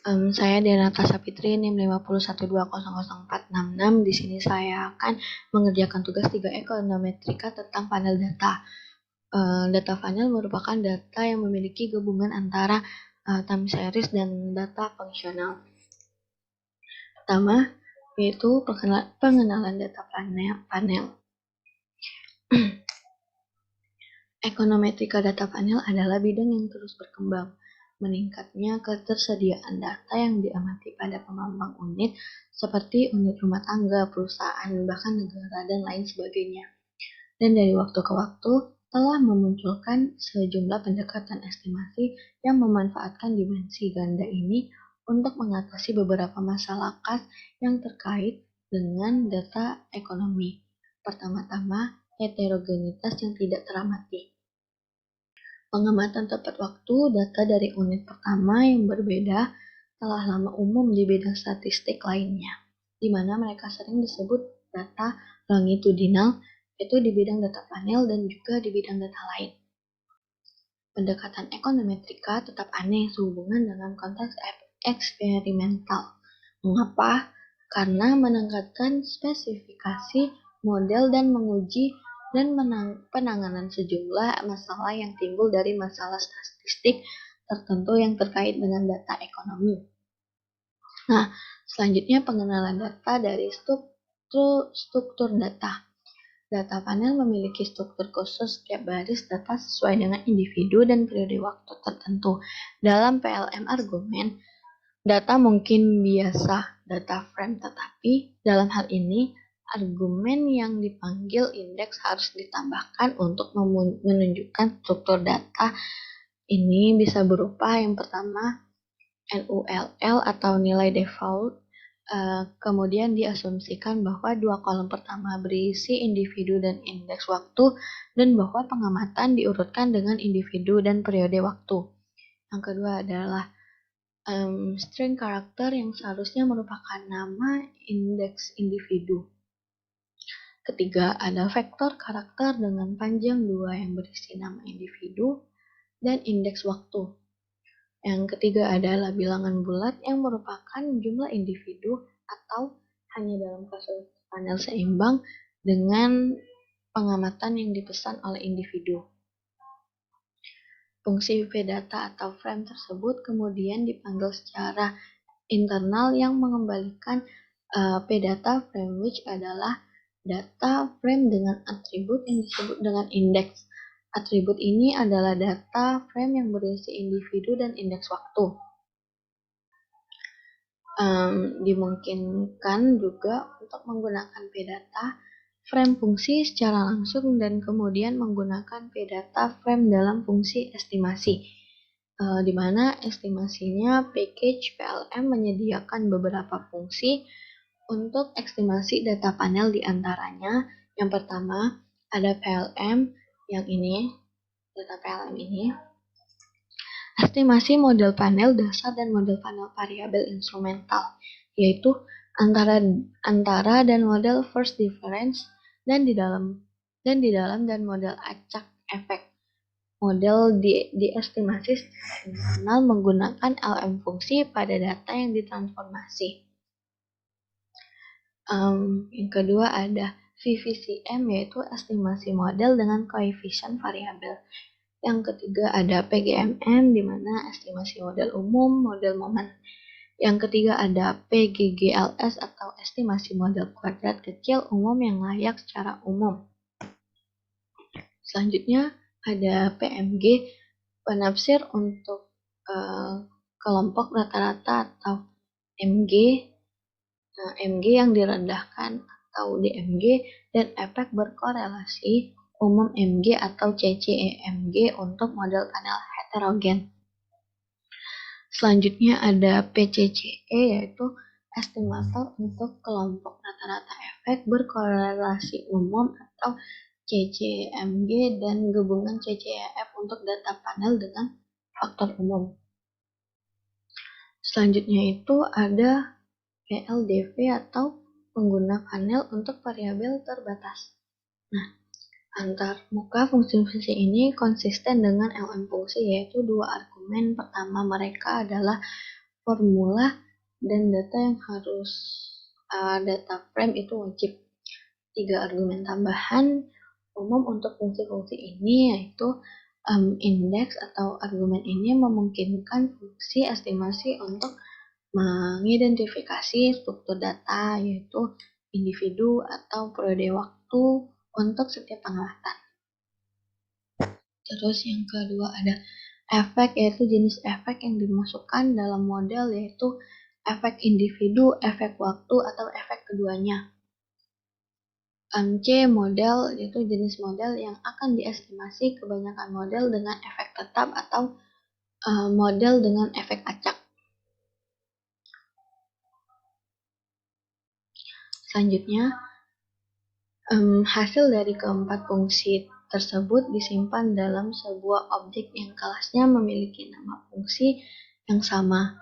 Saya Denata Sapitri, NIM 512004666. Di sini saya akan mengerjakan tugas 3 ekonometrika tentang panel data. Data panel merupakan data yang memiliki gabungan antara time series dan data fungsional. Pertama, yaitu pengenalan data panel. Ekonometrika data panel adalah bidang yang terus berkembang. Meningkatnya ketersediaan data yang diamati pada pengembang unit seperti unit rumah tangga, perusahaan, bahkan negara, dan lain sebagainya. Dan dari waktu ke waktu telah memunculkan sejumlah pendekatan estimasi yang memanfaatkan dimensi ganda ini untuk mengatasi beberapa masalah khas yang terkait dengan data ekonomi. Pertama-tama, heterogenitas yang tidak teramati. Pengamatan tepat waktu data dari unit pertama yang berbeda telah lama umum di bidang statistik lainnya, di mana mereka sering disebut data longitudinal, yaitu di bidang data panel dan juga di bidang data lain. Pendekatan ekonometrika tetap aneh sehubungan dengan konteks eksperimental. Mengapa? Karena menekankan spesifikasi model dan menguji dan penanganan sejumlah masalah yang timbul dari masalah statistik tertentu yang terkait dengan data ekonomi. Nah, selanjutnya pengenalan data dari struktur data. Data panel memiliki struktur khusus setiap baris data sesuai dengan individu dan periode waktu tertentu. Dalam PLM argumen, data mungkin biasa data frame, tetapi dalam hal ini argumen yang dipanggil indeks harus ditambahkan untuk menunjukkan struktur data. Ini bisa berupa yang pertama NULL atau nilai default. Kemudian diasumsikan bahwa dua kolom pertama berisi individu dan indeks waktu, dan bahwa pengamatan diurutkan dengan individu dan periode waktu. Yang kedua adalah string karakter yang seharusnya merupakan nama indeks individu. Ketiga, ada vektor karakter dengan panjang 2 yang berisi nama individu dan indeks waktu. Yang ketiga adalah bilangan bulat yang merupakan jumlah individu atau hanya dalam kasus panel seimbang dengan pengamatan yang dipesan oleh individu. Fungsi vdata atau frame tersebut kemudian dipanggil secara internal yang mengembalikan pdata frame, which adalah data frame dengan atribut yang disebut dengan indeks. Atribut ini adalah data frame yang berisi individu dan indeks waktu. Dimungkinkan juga untuk menggunakan pdata frame fungsi secara langsung dan kemudian menggunakan pdata frame dalam fungsi estimasi, di mana estimasinya package PLM menyediakan beberapa fungsi untuk estimasi data panel, di antaranya yang pertama ada PLM yang ini, data PLM ini, estimasi model panel dasar dan model panel variabel instrumental, yaitu antara dan model first difference dan di dalam dan model acak efek. Model diestimasi secara internal menggunakan LM fungsi pada data yang ditransformasi. Yang kedua ada VVCM, yaitu estimasi model dengan koefisien variabel. Yang ketiga ada PGMM, di mana estimasi model umum, model momen. Yang ketiga ada PGGLS atau estimasi model kuadrat kecil umum yang layak secara umum. Selanjutnya ada PMG, penafsir untuk kelompok rata-rata atau MG, MG yang direndahkan atau DMG, dan efek berkorelasi umum MG atau CCEMG untuk model panel heterogen. Selanjutnya ada PCCE, yaitu estimator untuk kelompok rata-rata efek berkorelasi umum atau CCEMG, dan gabungan CCEF untuk data panel dengan faktor umum. Selanjutnya itu ada PLDV atau pengguna panel untuk variabel terbatas. Nah, antar muka fungsi-fungsi ini konsisten dengan LM fungsi, yaitu dua argumen. Pertama, mereka adalah formula dan data yang harus data frame itu wajib. 3 argumen tambahan umum untuk fungsi-fungsi ini yaitu indeks atau argumen ini memungkinkan fungsi estimasi untuk mengidentifikasi struktur data yaitu individu atau periode waktu untuk setiap pengamatan. Terus yang kedua ada efek, yaitu jenis efek yang dimasukkan dalam model yaitu efek individu, efek waktu, atau efek keduanya. C. Model, yaitu jenis model yang akan diestimasi kebanyakan model dengan efek tetap atau model dengan efek acak. Selanjutnya, hasil dari keempat fungsi tersebut disimpan dalam sebuah objek yang kelasnya memiliki nama fungsi yang sama.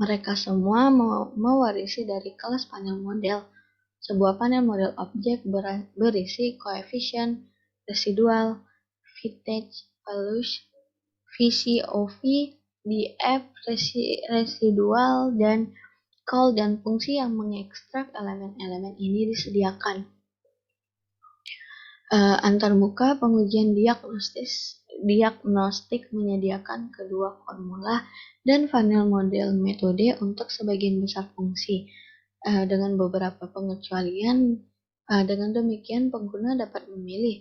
Mereka semua mewarisi dari kelas panel model. Sebuah panel model objek berisi koefisien, residual, vintage, values, VCOV, DF, residual, dan call dan fungsi yang mengekstrak elemen-elemen ini disediakan. Antarmuka pengujian diagnostik menyediakan kedua formula dan panel model metode untuk sebagian besar fungsi. Dengan beberapa pengecualian, dengan demikian pengguna dapat memilih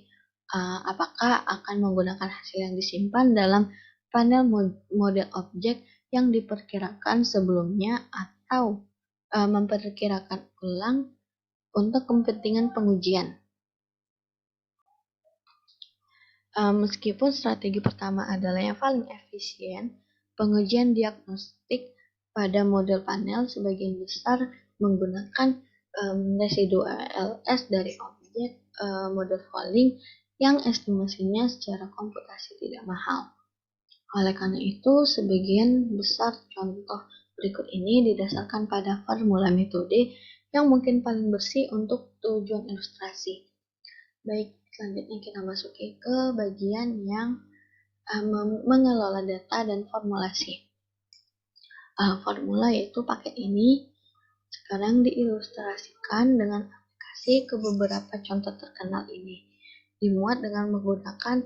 apakah akan menggunakan hasil yang disimpan dalam panel model objek yang diperkirakan sebelumnya atau memperkirakan ulang untuk kepentingan pengujian. Meskipun strategi pertama adalah yang paling efisien, pengujian diagnostik pada model panel sebagian besar menggunakan residu LS dari objek model polling yang estimasinya secara komputasi tidak mahal. Oleh karena itu, sebagian besar contoh berikut ini didasarkan pada formula metode yang mungkin paling bersih untuk tujuan ilustrasi. Baik, selanjutnya kita masuki ke bagian yang mengelola data dan formulasi. Formula yaitu paket ini sekarang diilustrasikan dengan aplikasi ke beberapa contoh terkenal ini. Dimuat dengan menggunakan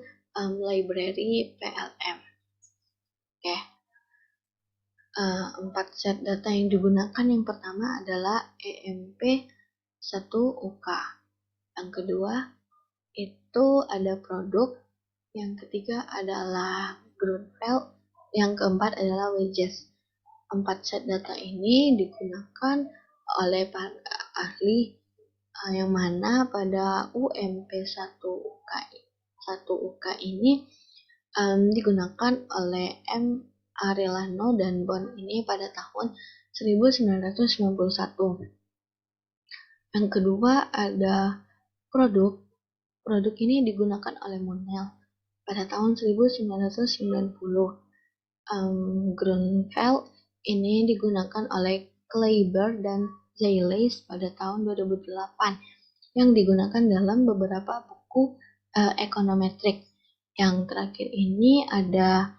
library PLM. Oke. 4 set data yang digunakan yang pertama adalah EMP1UK. Yang kedua itu ada produk, yang ketiga adalah Grunfeld, yang keempat adalah wages. 4 set data ini digunakan oleh para ahli yang mana pada UMP1UK ini digunakan oleh M. Arellano dan Bon ini pada tahun 1991. Yang kedua ada produk. Produk ini digunakan oleh Monel pada tahun 1990. Grunfeld ini digunakan oleh Kleiber dan Zeiles pada tahun 2008 yang digunakan dalam beberapa buku ekonometrik. Yang terakhir ini ada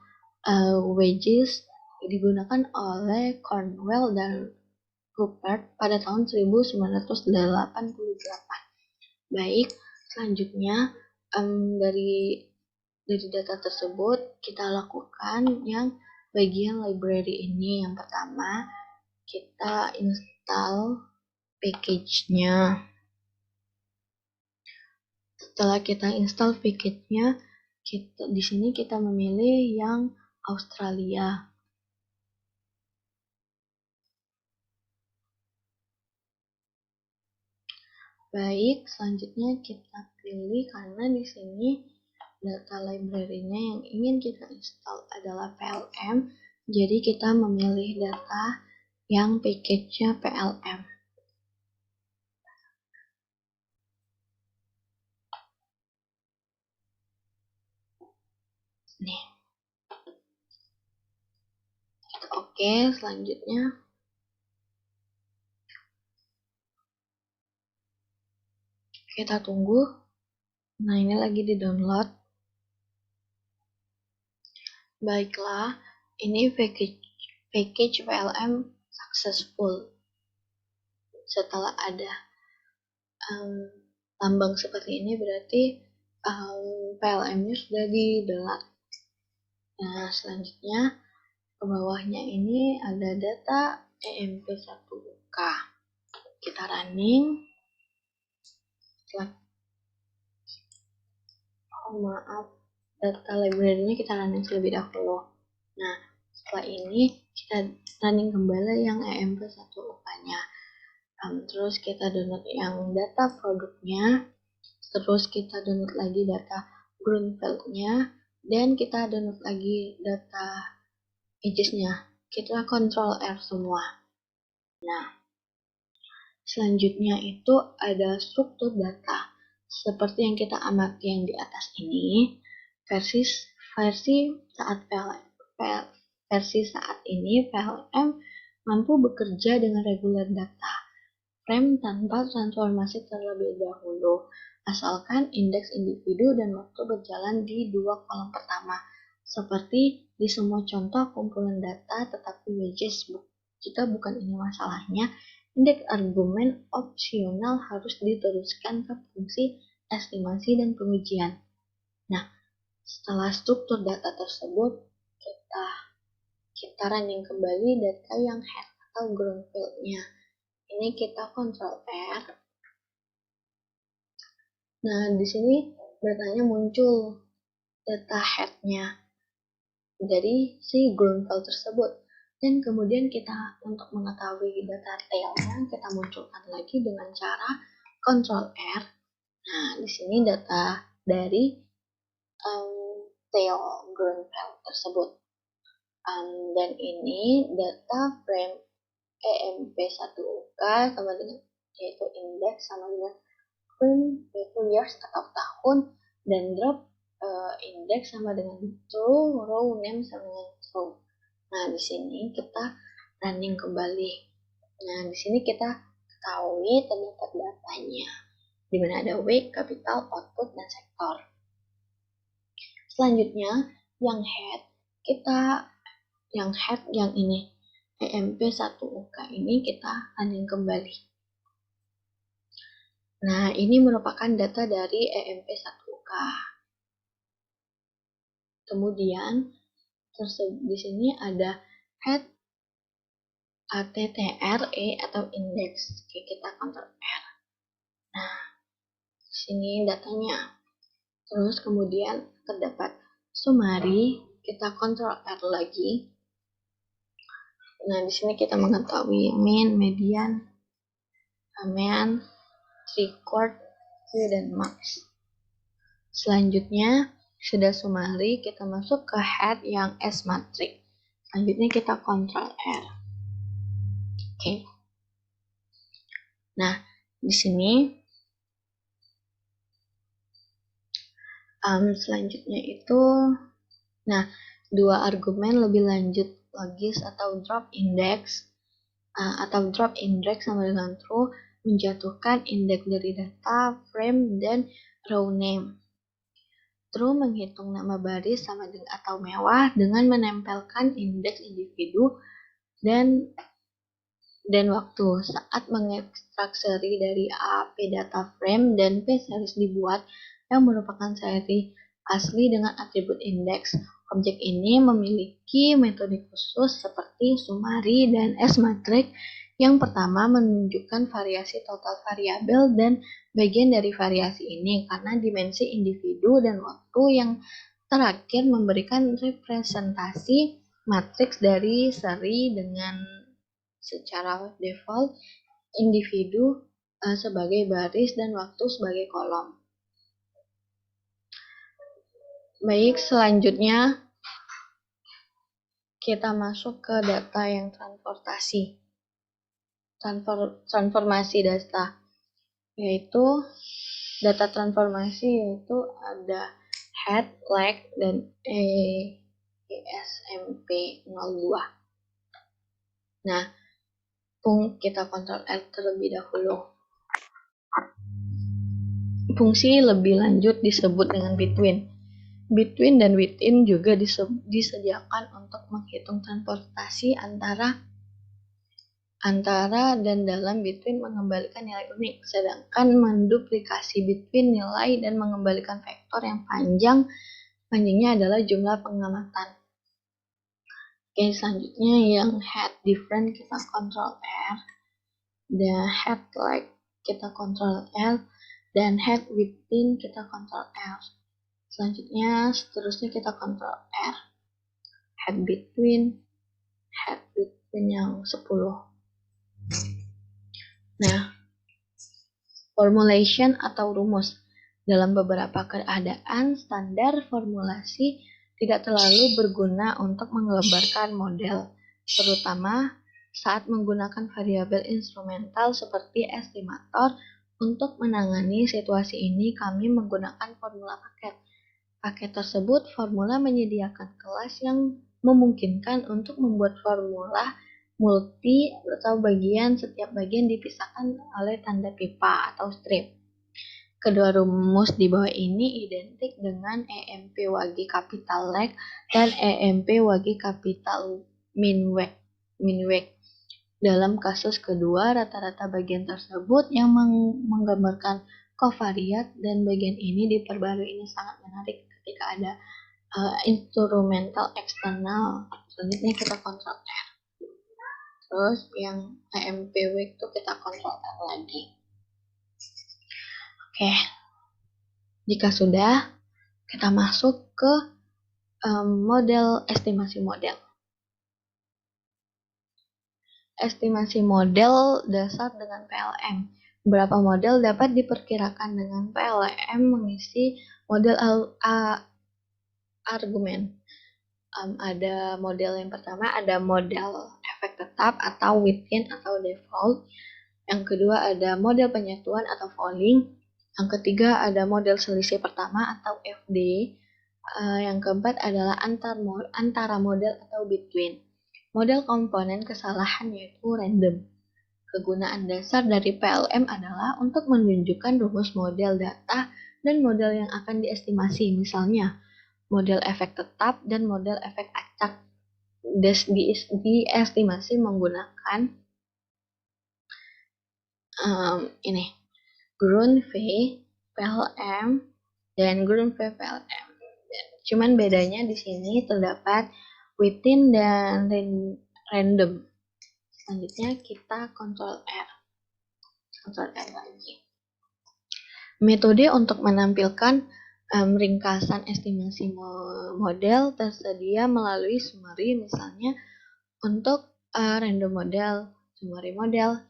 wages digunakan oleh Cornwell dan Rupert pada tahun 1988. Baik, selanjutnya dari data tersebut kita lakukan yang bagian library ini. Yang pertama kita install package-nya. Setelah kita install package-nya, di sini kita memilih yang Australia. Baik, selanjutnya kita pilih karena di sini data library-nya yang ingin kita install adalah PLM, jadi kita memilih data yang package-nya PLM. Nih. Oke, selanjutnya kita tunggu. Nah, ini lagi di-download. Baiklah, ini package package PLM successful. Setelah ada lambang seperti ini berarti PLM-nya sudah didelete. Nah, selanjutnya ke bawahnya ini ada data EMP1K. Kita running. Data library-nya kita running terlebih dahulu. Nah, setelah ini kita running kembali yang EMP1K-nya. Terus kita download yang data produknya, terus kita download lagi data groundfield-nya, dan kita download lagi data edges-nya. Kita control R semua. Nah, selanjutnya itu ada struktur data. Seperti yang kita amati yang di atas ini, versi saat ini PLM mampu bekerja dengan regular data frame tanpa transformasi terlebih dahulu, asalkan indeks individu dan waktu berjalan di dua kolom pertama. Seperti di semua contoh kumpulan data, tetapi wedges jika bukan ini masalahnya, indeks argumen opsional harus diteruskan ke fungsi estimasi dan pengujian. Nah, setelah struktur data tersebut, kita running kembali data yang head atau ground field-nya. Ini kita Ctrl R. Nah, di sini datanya muncul data head-nya dari si ground field tersebut. Dan kemudian kita untuk mengetahui data tail-nya kita munculkan lagi dengan cara Ctrl R. Nah, di sini data dari tail ground field tersebut. Dan ini data frame EMP1K sama dengan yaitu indeks sama dengan yaitu years atau tahun, dan drop index sama dengan true, row name sama dengan true. Nah, di sini kita running kembali. Nah, di sini kita ketahui terdapat datanya, di mana ada weight, capital, output, dan sektor. Selanjutnya, yang head yang ini EMP1UK ini kita running kembali. Nah, ini merupakan data dari EMP1UK. Kemudian, di sini ada head ATTRE atau indeks. Oke, kita Ctrl R. Nah, di sini datanya. Terus kemudian terdapat summary, kita Ctrl R lagi. Nah, di sini kita mengetahui mean, median, median, record, dan max. Selanjutnya, sudah summary, kita masuk ke head yang S matrix. Selanjutnya kita Ctrl R. Oke. Nah, di sini selanjutnya itu, dua argumen lebih lanjut logis atau drop index sama dengan true menjatuhkan indeks dari data frame dan row name. True menghitung nama baris sama dengan atau mewah dengan menempelkan indeks individu dan waktu. Saat mengekstrak seri dari A, P data frame dan P series dibuat yang merupakan seri asli dengan atribut indeks. Objek ini memiliki metode khusus seperti summary dan S matrix. Yang pertama menunjukkan variasi total variabel dan bagian dari variasi ini karena dimensi individu dan waktu. Yang terakhir memberikan representasi matriks dari seri dengan secara default individu sebagai baris dan waktu sebagai kolom. Baik, selanjutnya kita masuk ke data yang transformasi data, yaitu data transformasi yaitu ada head, leg, dan ESMP02. Nah, kita Ctrl R terlebih dahulu. Fungsi lebih lanjut disebut dengan between. Between dan within juga disediakan untuk menghitung transportasi antara dan dalam between mengembalikan nilai unik, sedangkan menduplikasi between nilai dan mengembalikan vektor yang panjangnya adalah jumlah pengamatan. Oke, selanjutnya yang head different kita Ctrl R, dan head like kita Ctrl L, dan head within kita Ctrl R. Selanjutnya seterusnya kita Ctrl R, head between yang 10. Nah, formulation atau rumus. Dalam beberapa keadaan, standar formulasi tidak terlalu berguna untuk menggambarkan model, terutama saat menggunakan variabel instrumental seperti estimator. Untuk menangani situasi ini, kami menggunakan formula paket. Paket tersebut formula menyediakan kelas yang memungkinkan untuk membuat formula multi atau setiap bagian dipisahkan oleh tanda pipa atau strip. Kedua rumus di bawah ini identik dengan EMP wagi kapital leg dan EMP wagi kapital min wag. Dalam kasus kedua, rata-rata bagian tersebut yang menggambarkan kovariat, dan bagian ini diperbarui. Ini sangat menarik ketika ada instrumental eksternal. Selanjutnya kita Ctrl R. Terus yang EMPW itu kita Ctrl R lagi. Oke. Jika sudah, kita masuk ke estimasi model. Estimasi model dasar dengan PLM. Beberapa model dapat diperkirakan dengan PLM mengisi model argumen. Ada model yang pertama, ada model efek tetap atau within atau default. Yang kedua ada model penyatuan atau falling. Yang ketiga ada model selisih pertama atau FD. Yang keempat adalah antara model atau between. Model komponen kesalahan yaitu random. Kegunaan dasar dari PLM adalah untuk menunjukkan rumus model data dan model yang akan diestimasi, misalnya model efek tetap dan model efek acak. Diestimasi menggunakan Grunve PLM dan Grunve PLM. Cuman bedanya di sini terdapat within dan random. Selanjutnya kita Ctrl R. Ctrl R lagi. Metode untuk menampilkan ringkasan estimasi model tersedia melalui summary, misalnya untuk random model, summary model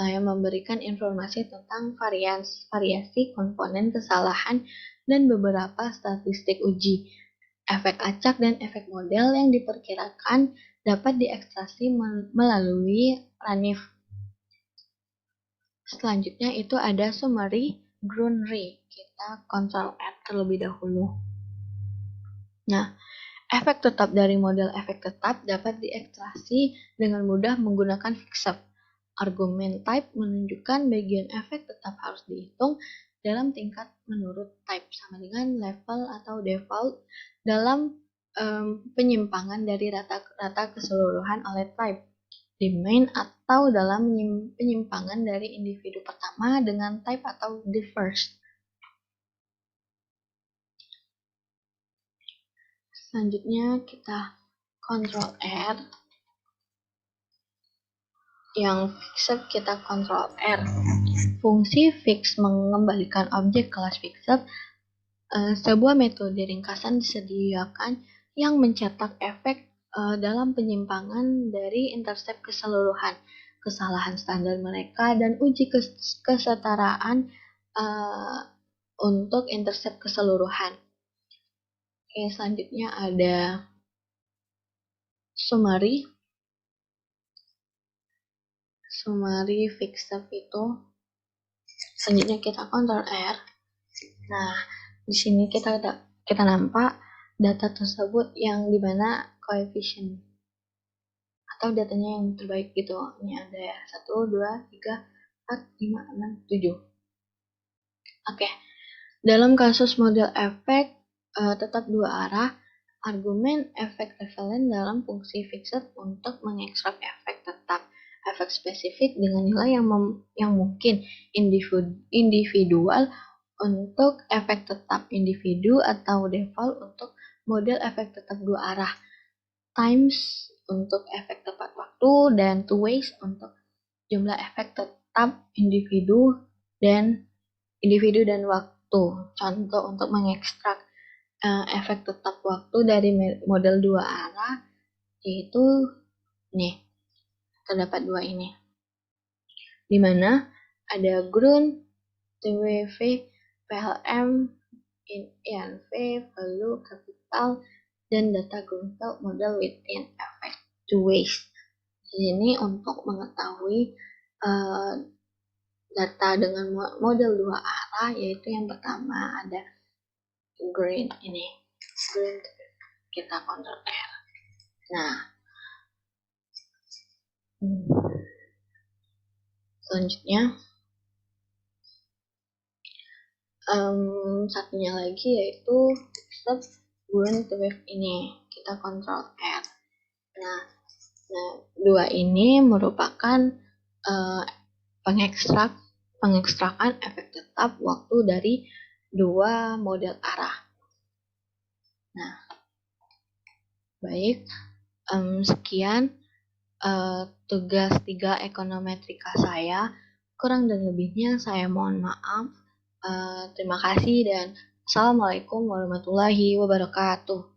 yang memberikan informasi tentang variasi komponen kesalahan dan beberapa statistik uji. Efek acak dan efek model yang diperkirakan dapat diekstraksi melalui RANIF. Selanjutnya itu ada summary Grunre. Kita Ctrl R terlebih dahulu. Nah, efek tetap dari model efek tetap dapat diekstraksi dengan mudah menggunakan fixup. Argumen type menunjukkan bagian efek tetap harus dihitung dalam tingkat menurut type, sama dengan level atau default dalam penyimpangan dari rata keseluruhan oleh type, di main atau dalam penyimpangan dari individu pertama dengan type atau the first. Selanjutnya kita Ctrl R. Yang fixup kita Ctrl R. Fungsi fix mengembalikan objek kelas fixup. Sebuah metode ringkasan disediakan yang mencetak efek dalam penyimpangan dari intercept keseluruhan, kesalahan standar mereka, dan uji kesetaraan untuk intercept keseluruhan. Oke, selanjutnya ada summary fixup itu. Selanjutnya kita Ctrl R. Nah, di sini kita nampak data tersebut yang dimana koefisien atau datanya yang terbaik gitu. Ini ada ya, 1, 2, 3, 4, 5, 6, 7. Oke. Dalam kasus model efek, tetap dua arah, argumen efek ekvivalen dalam fungsi fixed untuk mengekstrak efek tetap, efek spesifik dengan nilai yang mungkin individual untuk efek tetap individu atau default untuk model efek tetap dua arah, times untuk efek tepat waktu, dan two ways untuk jumlah efek tetap individu dan waktu. Contoh untuk mengekstrak efek tetap waktu dari model dua arah yaitu nih, terdapat dua ini, di mana ada Grun, TWV, PLM, INV, value, capital, dan data Grunfeld model within effect two ways. Ini untuk mengetahui data dengan model dua arah, yaitu yang pertama ada green ini, green, kita Ctrl R. Nah, selanjutnya satunya lagi yaitu set green to wave ini, kita Ctrl R. Nah, dua ini merupakan pengekstrakan efek tetap waktu dari dua model arah. Nah, baik, sekian tugas 3 ekonometrika saya. Kurang dan lebihnya saya mohon maaf. Terima kasih dan Assalamualaikum warahmatullahi wabarakatuh.